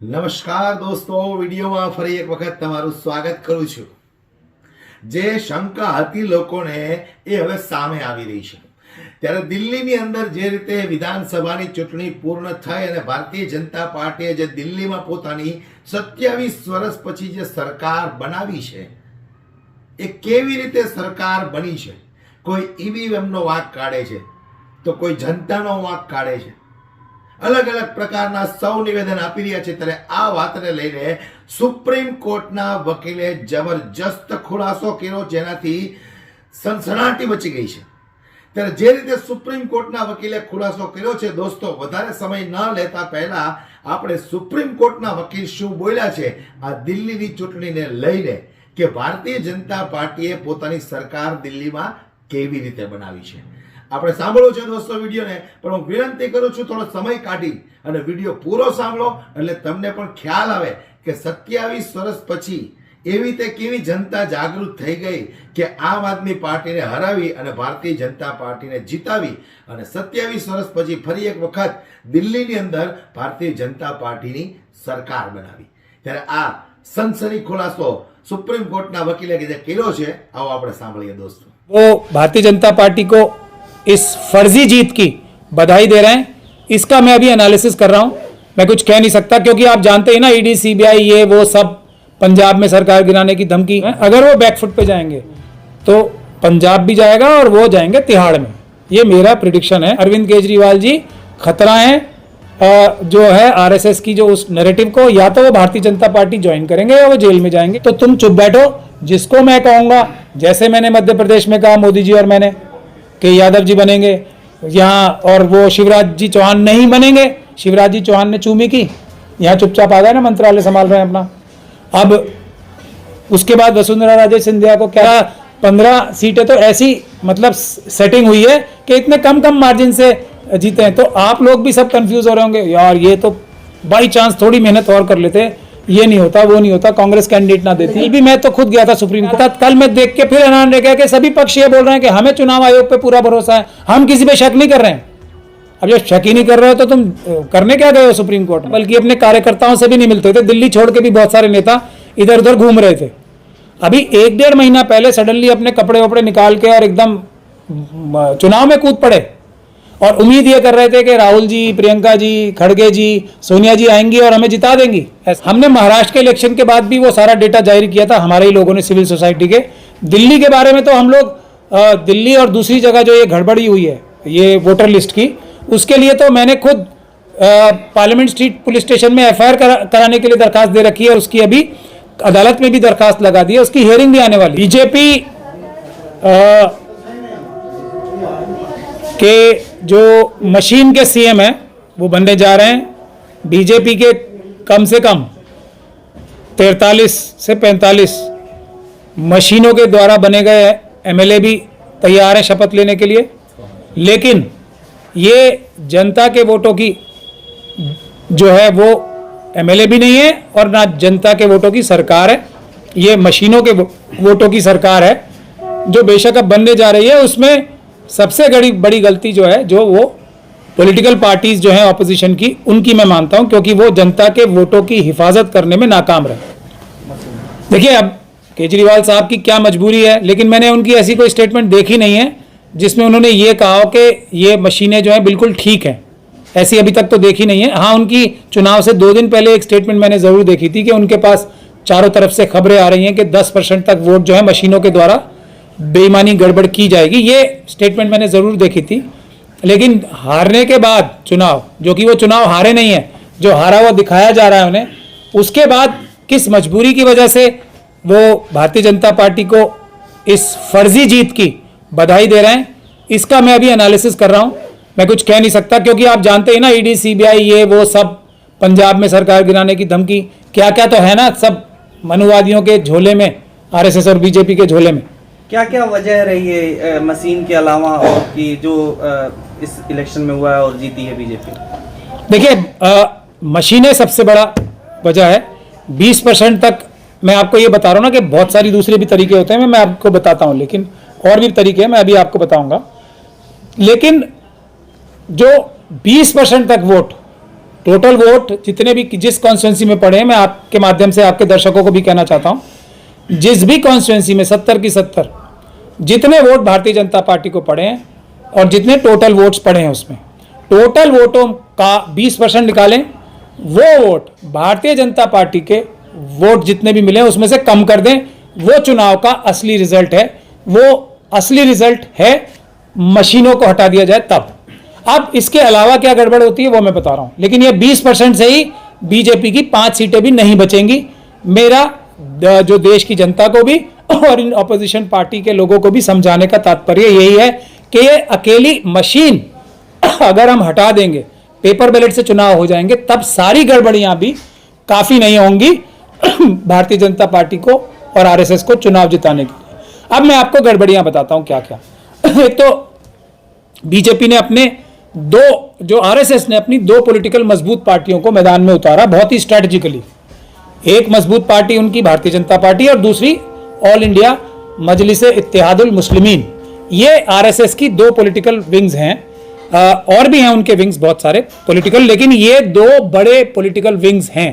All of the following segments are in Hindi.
નમસ્કાર દોસ્તો, વિડીયોમાં ફરી એક વખત તમારું સ્વાગત કરું છું. જે શંકા હતી લોકોને એ હવે સામે આવી રહી છે. ત્યારે દિલ્હીની અંદર જે રીતે વિધાનસભાની ચૂંટણી પૂર્ણ થઈ અને ભારતીય જનતા પાર્ટીએ જે દિલ્હીમાં પોતાની 27 વર્ષ પછી જે સરકાર બનાવી છે, એ કેવી રીતે સરકાર બની છે. કોઈ ઈવીએમનો વાંક કાઢે છે તો કોઈ જનતાનો વાંક કાઢે છે. અલગ અલગ પ્રકારના સૌ નિવેદન આપી રહ્યા છે. ત્યારે આ વાતને લઈને સુપ્રીમ કોર્ટના વકીલે જબરજસ્ત ખુલાસો કર્યો, જેનાથી સનસનાટી મચી ગઈ છે. ત્યારે જે રીતે સુપ્રીમ કોર્ટના વકીલે ખુલાસો કર્યો છે દોસ્તો, વધારે સમય ન લેતા પહેલા આપણે સુપ્રીમ કોર્ટના વકીલ શું બોલ્યા છે આ દિલ્હીની ચૂંટણીને લઈને, કે ભારતીય જનતા પાર્ટીએ પોતાની સરકાર દિલ્હીમાં કેવી રીતે બનાવી છે. આપણે સાંભળવું છે દોસ્તો વિડીયોને, પણ હું વિનંતી કરું છું થોડો સમય કાઢી અને વિડીયો પૂરો સાંભળો, એટલે તમને પણ ખ્યાલ આવે કે 27 વર્ષ પછી એવી રીતે કેવી જનતા જાગૃત થઈ ગઈ કે આમ આદમી પાર્ટીને હરાવી અને ભારતીય જનતા પાર્ટીને જીતાવી અને 27 વર્ષ પછી ફરી એક વખત દિલ્હીની અંદર ભારતીય જનતા પાર્ટીની સરકાર બનાવી. ત્યારે આ સનસની ખુલાસો સુપ્રીમ કોર્ટના વકીલે જે કર્યો છે, આવો આપણે સાંભળીએ દોસ્તો. वो भारतीय जनता पार्टी को इस फर्जी जीत की बधाई दे रहे हैं. इसका मैं अभी एनालिसिस कर रहा हूं. मैं कुछ कह नहीं सकता क्योंकि आप जानते हैं ना, ईडी सीबीआई ये वो सब पंजाब में सरकार गिराने की धमकी है. अगर वो बैकफुट पे जाएंगे तो पंजाब भी जाएगा और वो जाएंगे तिहाड़ में. ये मेरा प्रिडिक्शन है. अरविंद केजरीवाल जी खतरा है जो है आरएसएस की, जो उस नैरेटिव को, या तो वो भारतीय जनता पार्टी ज्वाइन करेंगे या वो जेल में जाएंगे. तो तुम चुप बैठो. जिसको मैं कहूंगा, जैसे मैंने मध्य प्रदेश में कहा मोदी जी और मैंने कि यादव जी बनेंगे यहाँ, और वो शिवराज जी चौहान नहीं बनेंगे. शिवराज जी चौहान ने चूमी की, यहाँ चुपचाप आ गए ना, मंत्रालय संभाल रहे हैं अपना. अब उसके बाद वसुंधरा राजे सिंधिया को क्या 15 सीटें तो ऐसी मतलब सेटिंग हुई है कि इतने कम मार्जिन से जीते हैं. तो आप लोग भी सब कंफ्यूज हो रहे होंगे, यार ये तो बाई चांस थोड़ी मेहनत और कर लेते, ये नहीं होता वो नहीं होता, कांग्रेस कैंडिडेट ना देती. ये भी मैं तो खुद गया था सुप्रीम कोर्ट. कल मैं देख के फिर हैरान रह गया कि सभी पक्ष ये बोल रहे हैं कि हमें चुनाव आयोग पे पूरा भरोसा है, हम किसी पे शक नहीं कर रहे हैं. अब जब शक ही नहीं कर रहे हो तो तुम करने क्या गए हो सुप्रीम कोर्ट में? बल्कि अपने कार्यकर्ताओं से भी नहीं मिलते थे. दिल्ली छोड़ के भी बहुत सारे नेता इधर उधर घूम रहे थे. अभी 1-1.5 महीना पहले सडनली अपने कपड़े वपड़े निकाल के और एकदम चुनाव में कूद पड़े, और उम्मीद ये कर रहे थे कि राहुल जी, प्रियंका जी, खड़गे जी, सोनिया जी आएंगी और हमें जिता देंगी. हमने महाराष्ट्र के इलेक्शन के बाद भी वो सारा डेटा जारी किया था हमारे ही लोगों ने, सिविल सोसाइटी के. दिल्ली के बारे में तो हम लोग दिल्ली और दूसरी जगह जो ये गड़बड़ी हुई है ये वोटर लिस्ट की, उसके लिए तो मैंने खुद पार्लियामेंट स्ट्रीट पुलिस स्टेशन में एफआईआर कराने के लिए दरखास्त दे रखी है, और उसकी अभी अदालत में भी दरखास्त लगा दी है. उसकी हियरिंग भी आने वाली. बीजेपी के जो मशीन के सीएम हैं वो बनने जा रहे हैं. बीजेपी के कम से कम 43 से 45 मशीनों के द्वारा बने गए एमएलए भी तैयार हैं शपथ लेने के लिए. लेकिन ये जनता के वोटों की जो है वो एमएलए भी नहीं है और ना जनता के वोटों की सरकार है. ये मशीनों के वोटों की सरकार है जो बेशक अब बनने जा रही है. उसमें सबसे बड़ी गलती जो है, जो वो पॉलिटिकल पार्टीज जो हैं ऑपोजिशन की, उनकी मैं मानता हूं, क्योंकि वो जनता के वोटों की हिफाजत करने में नाकाम रहे. देखिए अब केजरीवाल साहब की क्या मजबूरी है, लेकिन मैंने उनकी ऐसी कोई स्टेटमेंट देखी नहीं है जिसमें उन्होंने ये कहा कि ये मशीनें जो हैं बिल्कुल ठीक हैं. ऐसी अभी तक तो देखी नहीं है. हाँ, उनकी चुनाव से 2 दिन पहले एक स्टेटमेंट मैंने ज़रूर देखी थी कि उनके पास चारों तरफ से खबरें आ रही हैं कि 10% तक वोट जो है मशीनों के द्वारा बेईमानी गड़बड़ की जाएगी. ये स्टेटमेंट मैंने ज़रूर देखी थी. लेकिन हारने के बाद चुनाव, जो कि वो चुनाव हारे नहीं है, जो हारा हुआ दिखाया जा रहा है उन्हें, उसके बाद किस मजबूरी की वजह से वो भारतीय जनता पार्टी को इस फर्जी जीत की बधाई दे रहे हैं, इसका मैं अभी एनालिसिस कर रहा हूं. मैं कुछ कह नहीं सकता क्योंकि आप जानते हैं ना, ईडी सीबीआई ये वो सब पंजाब में सरकार गिराने की धमकी क्या क्या तो है ना, सब मनुवादियों के झोले में, आरएसएस और बीजेपी के झोले में. क्या क्या वजह रही है मशीन के अलावा और की जो इस इलेक्शन में हुआ है और जीती है बीजेपी? देखिए मशीनें सबसे बड़ा वजह है. 20% तक मैं आपको ये बता रहा हूँ ना कि बहुत सारी दूसरे भी तरीके होते हैं, मैं आपको बताता हूँ, लेकिन और भी तरीके हैं, मैं अभी आपको बताऊंगा. लेकिन जो 20% तक वोट टोटल वोट जितने भी जिस कॉन्स्टिट्यूंसी में पड़े हैं, मैं आपके माध्यम से आपके दर्शकों को भी कहना चाहता हूं, जिस भी कॉन्स्टिट्यूंसी में 70 की 70 जितने वोट भारतीय जनता पार्टी को पड़े हैं और जितने टोटल वोट्स पड़े हैं उसमें टोटल वोटों का 20% निकालें, वो वोट भारतीय जनता पार्टी के वोट जितने भी मिले उसमें से कम कर दें, वो चुनाव का असली रिजल्ट है। वो असली रिजल्ट है मशीनों को हटा दिया जाए तब। अब इसके अलावा क्या गड़बड़ होती है वो मैं बता रहा हूं, लेकिन ये 20% से ही बीजेपी की 5 सीटें भी नहीं बचेंगी। मेरा जो देश की जनता को भी और इन ऑपोजिशन पार्टी के लोगों को भी समझाने का तात्पर्य यही है कि ये अकेली मशीन अगर हम हटा देंगे, पेपर बैलेट से चुनाव हो जाएंगे, तब सारी गड़बड़ियां भी काफी नहीं होंगी भारतीय जनता पार्टी को और आरएसएस को चुनाव जिताने के लिए। अब मैं आपको गड़बड़ियां बताता हूं क्या क्या। एक तो बीजेपी ने अपने जो आरएसएस ने अपनी 2 पॉलिटिकल मजबूत पार्टियों को मैदान में उतारा बहुत ही स्ट्रेटेजिकली। एक मजबूत पार्टी उनकी भारतीय जनता पार्टी और दूसरी ऑल इंडिया मजलिस-ए इत्तेहादुल मुस्लिमीन। ये आरएसएस की 2 पॉलिटिकल विंग्स हैं, और भी हैं उनके विंग्स बहुत सारे पॉलिटिकल, लेकिन ये 2 बड़े पॉलिटिकल विंग्स हैं।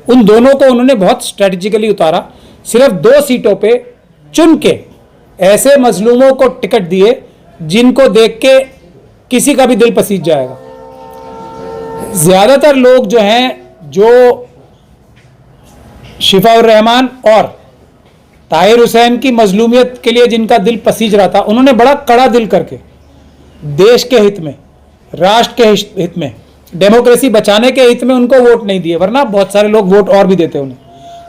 उन दोनों को उन्होंने बहुत स्ट्रेटेजिकली उतारा। सिर्फ 2 सीटों पे चुन के ऐसे मजलूमों को टिकट दिए जिनको देख के किसी का भी दिल पसीज जाएगा। ज्यादातर लोग जो हैं, जो शिफाउर रहमान और ताहिर हुसैन की मजलूमियत के लिए जिनका दिल पसीज रहा था, उन्होंने बड़ा कड़ा दिल करके देश के हित में, राष्ट्र के हित में, डेमोक्रेसी बचाने के हित में उनको वोट नहीं दिए, वरना बहुत सारे लोग वोट और भी देते उन्हें।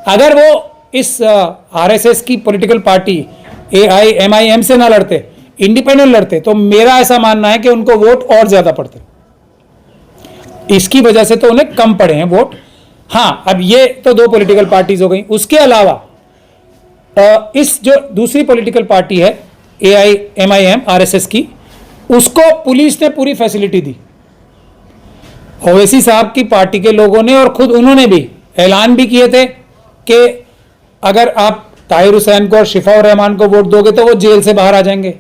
अगर वो इस आरएसएस की पॉलिटिकल पार्टी एआईएमआईएम से ना लड़ते, इंडिपेंडेंट लड़ते, तो मेरा ऐसा मानना है कि उनको वोट और ज्यादा पड़ते। इसकी वजह से तो उन्हें कम पड़े हैं वोट। हाँ, अब ये तो 2 पॉलिटिकल पार्टीज हो गई। उसके अलावा इस जो दूसरी पॉलिटिकल पार्टी है एआईएमआईएम आरएसएस की, उसको पुलिस ने पूरी फैसिलिटी दी। ओवैसी साहब की पार्टी के लोगों ने और खुद उन्होंने भी ऐलान भी किए थे कि अगर आप ताहिर हुसैन को और शिफाउर रहमान को वोट दोगे तो वो जेल से बाहर आ जाएंगे।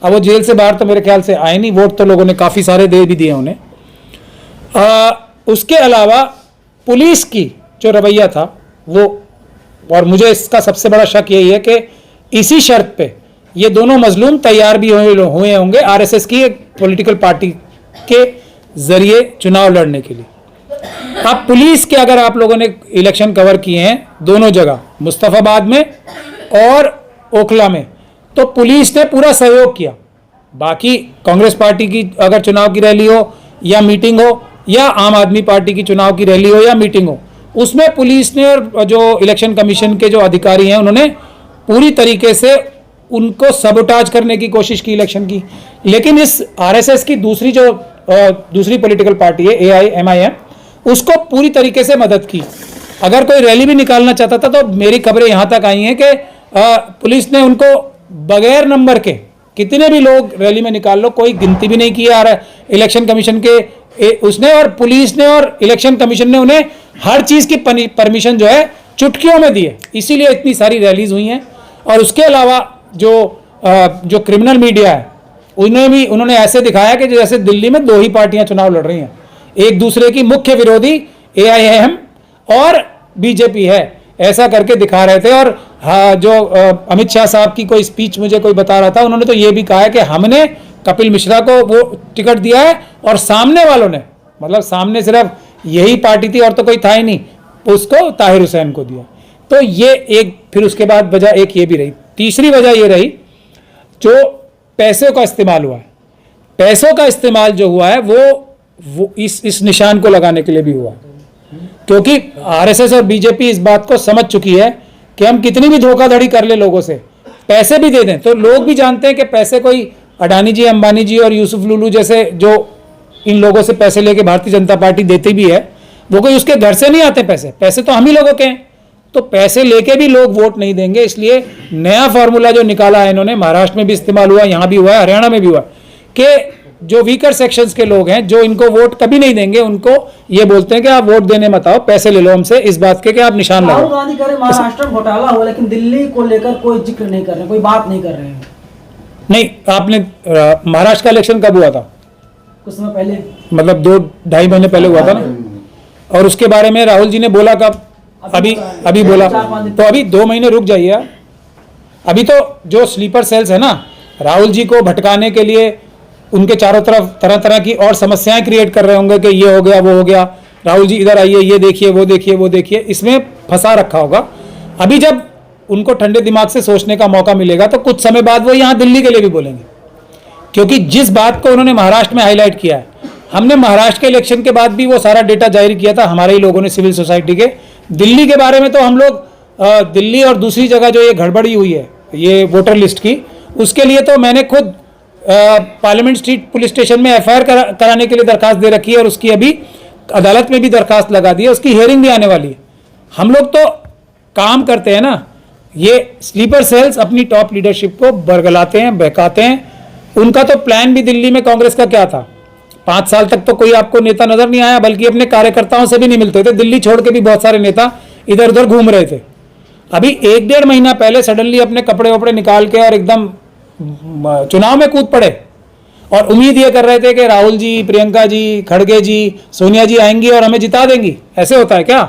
अब वो जेल से बाहर तो मेरे ख्याल से आए नहीं, वोट तो लोगों ने काफ़ी सारे दे भी दिए उन्हें। उसके अलावा पुलिस की जो रवैया था वो, और मुझे इसका सबसे बड़ा शक यही है कि इसी शर्त पे ये दोनों मजलूम तैयार भी हुए होंगे आरएसएस की एक पॉलिटिकल पार्टी के जरिए चुनाव लड़ने के लिए। अब पुलिस के अगर आप लोगों ने इलेक्शन कवर किए हैं दोनों जगह, मुस्तफाबाद में और ओखला में, तो पुलिस ने पूरा सहयोग किया। बाकी कांग्रेस पार्टी की अगर चुनाव की रैली हो या मीटिंग हो, या आम आदमी पार्टी की चुनाव की रैली हो या मीटिंग हो, उसमें पुलिस ने और जो इलेक्शन कमीशन के जो अधिकारी हैं उन्होंने पूरी तरीके से उनको सबोटाज करने की कोशिश की इलेक्शन की। लेकिन इस आरएसएस की दूसरी पॉलिटिकल पार्टी है एआईएमआईएम, उसको पूरी तरीके से मदद की। अगर कोई रैली भी निकालना चाहता था तो मेरी खबरें यहां तक आई हैं कि पुलिस ने उनको बगैर नंबर के कितने भी लोग रैली में निकाल लो, कोई गिनती भी नहीं की आ रहा है इलेक्शन कमीशन के उसने, और पुलिस ने और इलेक्शन कमीशन ने उन्हें हर चीज की परमिशन जो है चुटकियों में दी है। इसीलिए इतनी सारी रैलीज हुई हैं। और उसके अलावा जो क्रिमिनल मीडिया है उन्होंने ऐसे दिखाया कि जैसे दिल्ली में 2 ही पार्टियां चुनाव लड़ रही हैं, एक दूसरे की मुख्य विरोधी एआईएम और बीजेपी है, ऐसा करके दिखा रहे थे। और जो अमित शाह साहब की कोई स्पीच मुझे कोई बता रहा था, उन्होंने तो ये भी कहा है कि हमने कपिल मिश्रा को वो टिकट दिया है और सामने वालों ने, मतलब सामने सिर्फ यही पार्टी थी और तो कोई था ही नहीं, उसको ताहिर हुसैन को दिया। तो ये एक, फिर उसके बाद वजह एक ये भी रही। तीसरी वजह ये रही जो पैसे का इस्तेमाल हुआ है। पैसों का इस्तेमाल जो हुआ है वो इस निशान को लगाने के लिए भी हुआ, क्योंकि आरएसएस और बीजेपी इस बात को समझ चुकी है कि हम कितनी भी धोखाधड़ी कर ले, लोगों से पैसे भी दे दें, तो लोग भी जानते हैं कि पैसे कोई अडानी जी, अंबानी जी और यूसुफ लुलू जैसे जो इन लोगों से पैसे लेके भारतीय जनता पार्टी देती भी है, वो कोई उसके घर से नहीं आते पैसे तो हम ही लोगों के हैं। तो पैसे लेके भी लोग वोट नहीं देंगे। इसलिए नया फॉर्मूला जो निकाला है इन्होंने, महाराष्ट्र में भी इस्तेमाल हुआ, यहां भी हुआ है, हरियाणा में भी हुआ, कि जो वीकर सेक्शंस के लोग हैं जो इनको वोट कभी नहीं देंगे, उनको ये बोलते हैं कि आप वोट देने मत आओ, पैसे ले लो हमसे, इस बात के कि आप निशान लगाओ। राहुल गांधी कह रहे महाराष्ट्र में घोटाला हुआ, लेकिन दिल्ली को लेकर कोई जिक्र नहीं कर रहे, कोई बात नहीं कर रहे हैं। नहीं, आपने महाराष्ट्र का इलेक्शन कब हुआ था? कुछ समय पहले, मतलब 2-2.5 महीने पहले हुआ था ना। और उसके बारे में राहुल जी ने बोला कब? अभी बोला। तो अभी 2 महीने रुक जाइए आप। अभी तो जो स्लीपर सेल्स है ना, राहुल जी को भटकाने के लिए उनके चारों तरफ तरह तरह की और समस्याएं क्रिएट कर रहे होंगे कि ये हो गया वो हो गया, राहुल जी इधर आइए, ये देखिए वो देखिए वो देखिए, इसमें फंसा रखा होगा। अभी जब उनको ठंडे दिमाग से सोचने का मौका मिलेगा तो कुछ समय बाद वो यहाँ दिल्ली के लिए भी बोलेंगे, क्योंकि जिस बात को उन्होंने महाराष्ट्र में हाईलाइट किया है, हमने महाराष्ट्र के इलेक्शन के बाद भी वो सारा डेटा जारी किया था हमारे ही लोगों ने, सिविल सोसाइटी के। दिल्ली के बारे में तो हम लोग दिल्ली और दूसरी जगह जो ये गड़बड़ी हुई है ये वोटर लिस्ट की, उसके लिए तो मैंने खुद पार्लियामेंट स्ट्रीट पुलिस स्टेशन में एफआईआर कराने के लिए दरखास्त दे रखी है और उसकी अभी अदालत में भी दरखास्त लगा दी है, उसकी हियरिंग भी आने वाली है। हम लोग तो काम करते हैं ना, ये स्लीपर सेल्स अपनी टॉप लीडरशिप को बरगलाते हैं, बहकाते हैं। उनका तो प्लान भी दिल्ली में कांग्रेस का क्या था, 5 साल तक तो कोई आपको नेता नजर नहीं आया, बल्कि अपने कार्यकर्ताओं से भी नहीं मिलते थे। दिल्ली छोड़ के भी बहुत सारे नेता इधर उधर घूम रहे थे। अभी 1-1.5 महीना पहले सडनली अपने कपड़े वपड़े निकाल के और एकदम चुनाव में कूद पड़े और उम्मीद ये कर रहे थे कि राहुल जी, प्रियंका जी, खड़गे जी, सोनिया जी आएंगी और हमें जिता देंगी। ऐसे होता है क्या?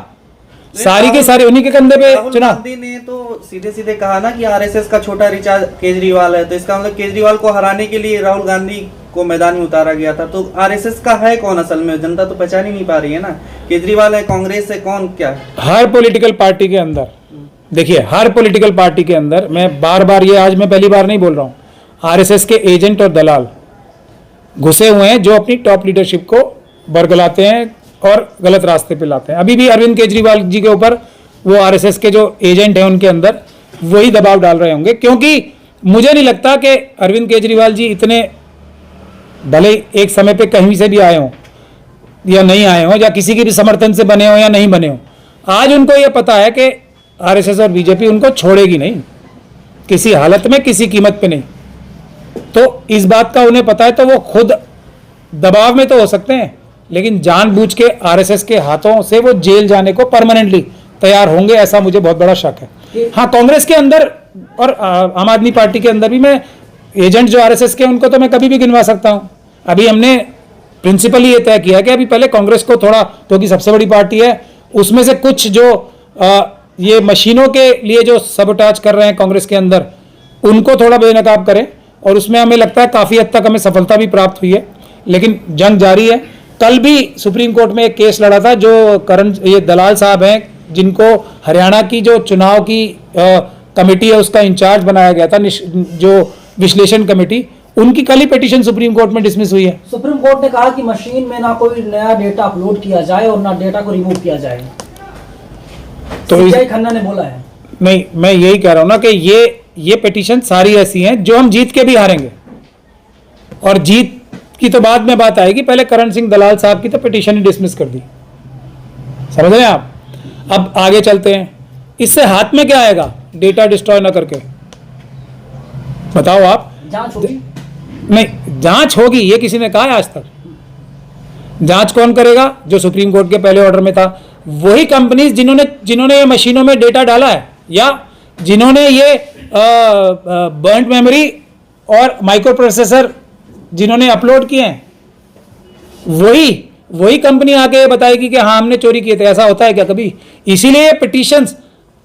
सारी के सारे उन्हीं के कंधे पे राहुल चुनाव। गांधी ने तो सीधे सीधे कहा ना कि आरएसएस का छोटा रिचार्ज केजरीवाल है, तो इसका मतलब केजरीवाल को हराने के लिए राहुल गांधी को मैदान में उतारा गया था। तो आरएसएस का है कौन असल में? जनता तो पहचान ही नहीं पा रही है ना, केजरीवाल है, कांग्रेस है, कौन क्या है? हर पॉलिटिकल पार्टी के अंदर देखिए, हर पॉलिटिकल पार्टी के अंदर, मैं बार बार ये आज मैं पहली बार नहीं बोल रहा हूँ, आरएसएस के एजेंट और दलाल घुसे हुए हैं जो अपनी टॉप लीडरशिप को बरगलाते हैं और गलत रास्ते पे लाते हैं। अभी भी अरविंद केजरीवाल जी के ऊपर वो आरएसएस के जो एजेंट हैं उनके अंदर वही दबाव डाल रहे होंगे, क्योंकि मुझे नहीं लगता कि अरविंद केजरीवाल जी इतने, भले एक समय पे कहीं से भी आए हों या नहीं आए हों, या किसी के भी समर्थन से बने हो या नहीं बने हो, आज उनको ये पता है कि आरएसएस और बीजेपी उनको छोड़ेगी नहीं, किसी हालत में, किसी कीमत पे नहीं। तो इस बात का उन्हें पता है, तो वो खुद दबाव में तो हो सकते हैं, लेकिन जानबूझ के आरएसएस के हाथों से वो जेल जाने को परमानेंटली तैयार होंगे, ऐसा मुझे बहुत बड़ा शक है। हाँ, कांग्रेस के अंदर और आम आदमी पार्टी के अंदर भी मैं एजेंट जो आरएसएस के उनको तो मैं कभी भी गिनवा सकता हूं। अभी हमने प्रिंसिपली ये तय किया कि अभी पहले कांग्रेस को थोड़ा, क्योंकि सबसे बड़ी पार्टी है, उसमें से कुछ जो ये मशीनों के लिए जो सबटाज कर रहे हैं कांग्रेस के अंदर, उनको थोड़ा बेनकाब करें, और उसमें हमें लगता है काफ़ी हद तक हमें सफलता भी प्राप्त हुई है, लेकिन जंग जारी है। कल भी सुप्रीम कोर्ट में एक केस लड़ा था, जो करण ये दलाल साहब हैं जिनको हरियाणा की जो चुनाव की कमेटी है उसका इंचार्ज बनाया गया था, जो विश्लेषण कमेटी, उनकी कल ही पिटीशन सुप्रीम कोर्ट में डिसमिस हुई है। सुप्रीम कोर्ट ने कहा कि मशीन में ना कोई नया डेटा अपलोड किया जाए और ना डेटा को रिमूव किया जाए, तो सीबीआई खन्ना ने बोला है। नहीं, मैं यही कह रहा हूं ना कि ये पिटीशन सारी ऐसी हैं जो हम जीत के भी हारेंगे, और जीत की तो बाद में बात आएगी, पहले करण सिंह दलाल साहब की तो पिटीशन ही डिसमिस कर दी, समझ रहे हैं आप। अब आगे चलते हैं, इससे हाथ में क्या आएगा डेटा डिस्ट्रॉय ना करके, बताओ आप। जांच होगी? नहीं, जांच होगी ये किसी ने कहा है आज तक? जांच कौन करेगा? जो सुप्रीम कोर्ट के पहले ऑर्डर में था, वही कंपनीज जिन्होंने ये मशीनों में डेटा डाला है, या जिन्होंने ये बर्न्ड मेमोरी और माइक्रो प्रोसेसर जिन्होंने अपलोड किए हैं, वही कंपनी आके बताएगी कि हाँ हमने चोरी किए थे। ऐसा होता है क्या कभी? इसीलिए ये पिटीशंस,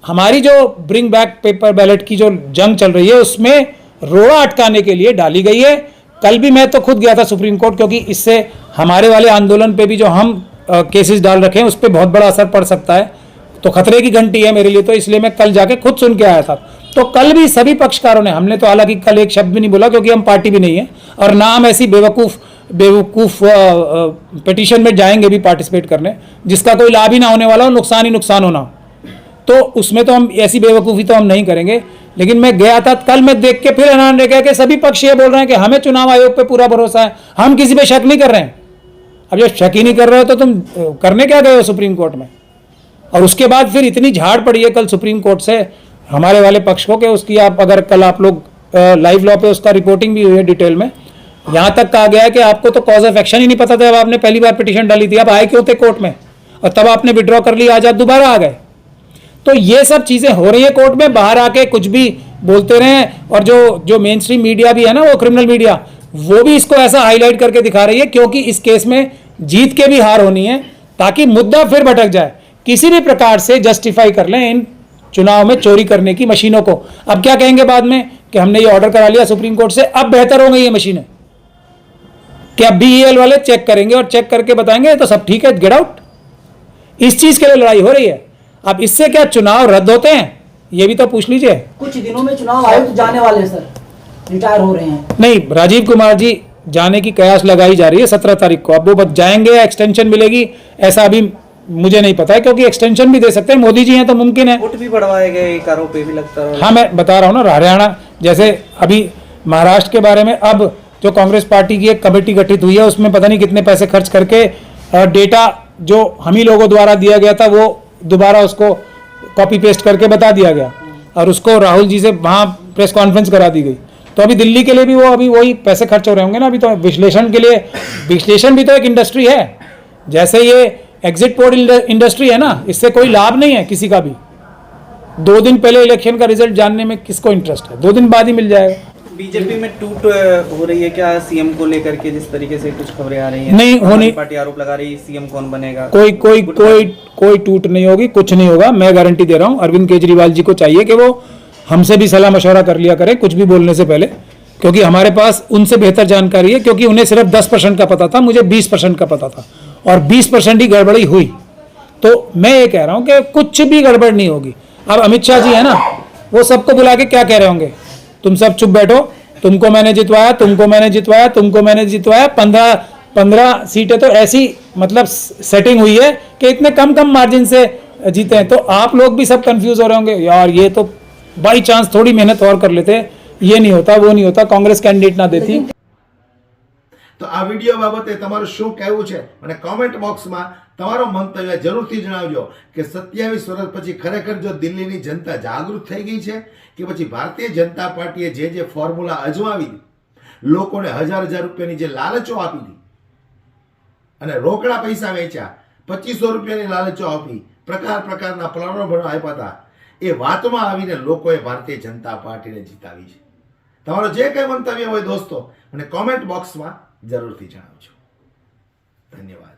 हमारी जो ब्रिंग बैक पेपर बैलेट की जो जंग चल रही है, उसमें रोड़ा अटकाने के लिए डाली गई है। कल भी मैं तो खुद गया था सुप्रीम कोर्ट, क्योंकि इससे हमारे वाले आंदोलन पे भी जो हम केसेस डाल रखे हैं उस पर बहुत बड़ा असर पड़ सकता है, तो खतरे की घंटी है मेरे लिए, तो इसलिए मैं कल जाके खुद सुन के आया था। तो कल भी सभी पक्षकारों ने, हमने तो हालांकि कल एक शब्द भी नहीं बोला क्योंकि हम पार्टी भी नहीं है, और ना हम ऐसी बेवकूफ़ पिटीशन में जाएंगे भी पार्टिसिपेट करने जिसका कोई लाभ ही ना होने वाला हो, नुकसान ही नुकसान होना, तो उसमें तो हम ऐसी बेवकूफ़ी तो हम नहीं करेंगे। लेकिन मैं गया था कल, मैं देख के फिर हैरान रह गया कि सभी पक्ष ये बोल रहे हैं कि हमें चुनाव आयोग पे पूरा भरोसा है, हम किसी पे शक नहीं कर रहे हैं। अब जब शक ही नहीं कर रहे हो तो तुम करने क्या गए हो सुप्रीम कोर्ट में? और उसके बाद फिर इतनी झाड़ पड़ी है कल सुप्रीम कोर्ट से हमारे वाले पक्ष को कि उसकी आप अगर कल आप लोग लाइव लॉ पे उसका रिपोर्टिंग भी हुई है डिटेल में, यहाँ तक कहा गया है कि आपको तो कॉज ऑफ एक्शन ही नहीं पता था, अब आपने पहली बार पिटीशन डाली थी, अब आए क्यों थे कोर्ट में, और तब आपने विड्रॉ कर लिया, आज आप दोबारा आ गए। तो ये सब चीजें हो रही है कोर्ट में, बाहर आके कुछ भी बोलते रहे, और जो मेन स्ट्रीम मीडिया भी है ना, वो क्रिमिनल मीडिया, वो भी इसको ऐसा हाईलाइट करके दिखा रही है, क्योंकि इस केस में जीत के भी हार होनी है, ताकि मुद्दा फिर भटक जाए, किसी भी प्रकार से जस्टिफाई कर लें इन चुनाव में चोरी करने की मशीनों को। अब क्या कहेंगे बाद में कि हमने ये ऑर्डर करा लिया सुप्रीम कोर्ट से, अब बेहतर हो गई ये मशीनें, क्या BEL वाले चेक करेंगे और चेक करके बताएंगे तो सब ठीक है, गेट आउट। इस चीज के लिए लड़ाई हो रही है। अब इससे क्या चुनाव रद्द होते हैं, ये भी तो पूछ लीजिए। कुछ दिनों में चुनाव आयुक्त जाने वाले हैं सर, रिटायर हो रहे हैं। नहीं, राजीव कुमार जी जाने की कयास लगाई जा रही है 17 तारीख को। अब वो जाएंगे या एक्सटेंशन मिलेगी ऐसा अभी मुझे नहीं पता है, क्योंकि एक्सटेंशन भी दे सकते हैं, मोदी जी हैं तो मुमकिन है। वोट भी बढ़वाए गए, एक आरोप ये भी लगता है। हाँ, मैं बता रहा हूँ ना, हरियाणा जैसे अभी महाराष्ट्र के बारे में, अब जो कांग्रेस पार्टी की एक कमेटी गठित हुई है उसमें पता नहीं कितने पैसे खर्च करके डेटा जो हम ही लोगों द्वारा दिया गया था वो दोबारा उसको कॉपी पेस्ट करके बता दिया गया और उसको राहुल जी से वहाँ प्रेस कॉन्फ्रेंस करा दी गई। तो अभी दिल्ली के लिए भी वो अभी वही पैसे खर्च हो रहे होंगे ना। अभी तो विश्लेषण के लिए, विश्लेषण भी तो एक इंडस्ट्री है, जैसे ये एग्जिट पोल इंडस्ट्री है ना, इससे कोई लाभ नहीं है किसी का भी। 2 दिन पहले इलेक्शन का रिजल्ट जानने में किसको इंटरेस्ट है, 2 दिन बाद ही मिल जाएगा। बीजेपी में टूट हो रही है क्या सीएम को लेकर के, जिस तरीके से कुछ खबरें आ रही हैं? नहीं होनी, पार्टी आरोप लगा रही है सीएम कौन बनेगा। कोई टूट नहीं होगी, कुछ नहीं होगा, मैं गारंटी दे रहा हूं। अरविंद केजरीवाल जी को चाहिए कि वो हमसे भी सलाह मशवरा कर लिया करें कुछ भी बोलने से पहले, क्योंकि हमारे पास उनसे बेहतर जानकारी है। क्योंकि उन्हें सिर्फ 10% का पता था, मुझे 20% का पता था, और 20% ही गड़बड़ी हुई। तो मैं ये कह रहा हूं कि कुछ भी गड़बड़ नहीं होगी। अब अमित शाह जी है ना, वो सबको बुला के क्या कह रहे होंगे, तुम सब चुप बैठो, तुमको मैंने जितवाया, तुमको मैंने जितवाया, तुमको मैंने जितवाया। 15 सीटें तो ऐसी मतलब सेटिंग हुई है कि इतने कम मार्जिन से जीते हैं। तो आप लोग भी सब कंफ्यूज हो रहे होंगे, यार ये तो बाई चांस थोड़ी मेहनत और कर लेते, ये नहीं होता, वो नहीं होता, कांग्रेस कैंडिडेट ना देती। તો આ વિડીયો બાબતે તમારું શું કહેવું છે મને કોમેન્ટ બોક્સમાં તમારો મંતવ્ય જરૂરથી જણાવજો કે 27 વર્ષ પછી ખરેખર જો દિલ્હીની જનતા જાગૃત થઈ ગઈ છે કે પછી ભારતીય જનતા પાર્ટીએ જે ફોર્મ્યુલા અજમાવી લોકોને હજાર રૂપિયાની જે લાલચો આપી હતી અને રોકડા પૈસા વેચ્યા, 2500 રૂપિયાની લાલચો આપી, પ્રકારના પ્રલોભનો આપ્યા હતા, એ વાતમાં આવીને લોકોએ ભારતીય જનતા પાર્ટીને જીતાવી છે। તમારો જે કંઈ મંતવ્ય હોય દોસ્તો મને કોમેન્ટ બોક્સમાં જરૂરથી જણાવજો। ધન્યવાદ।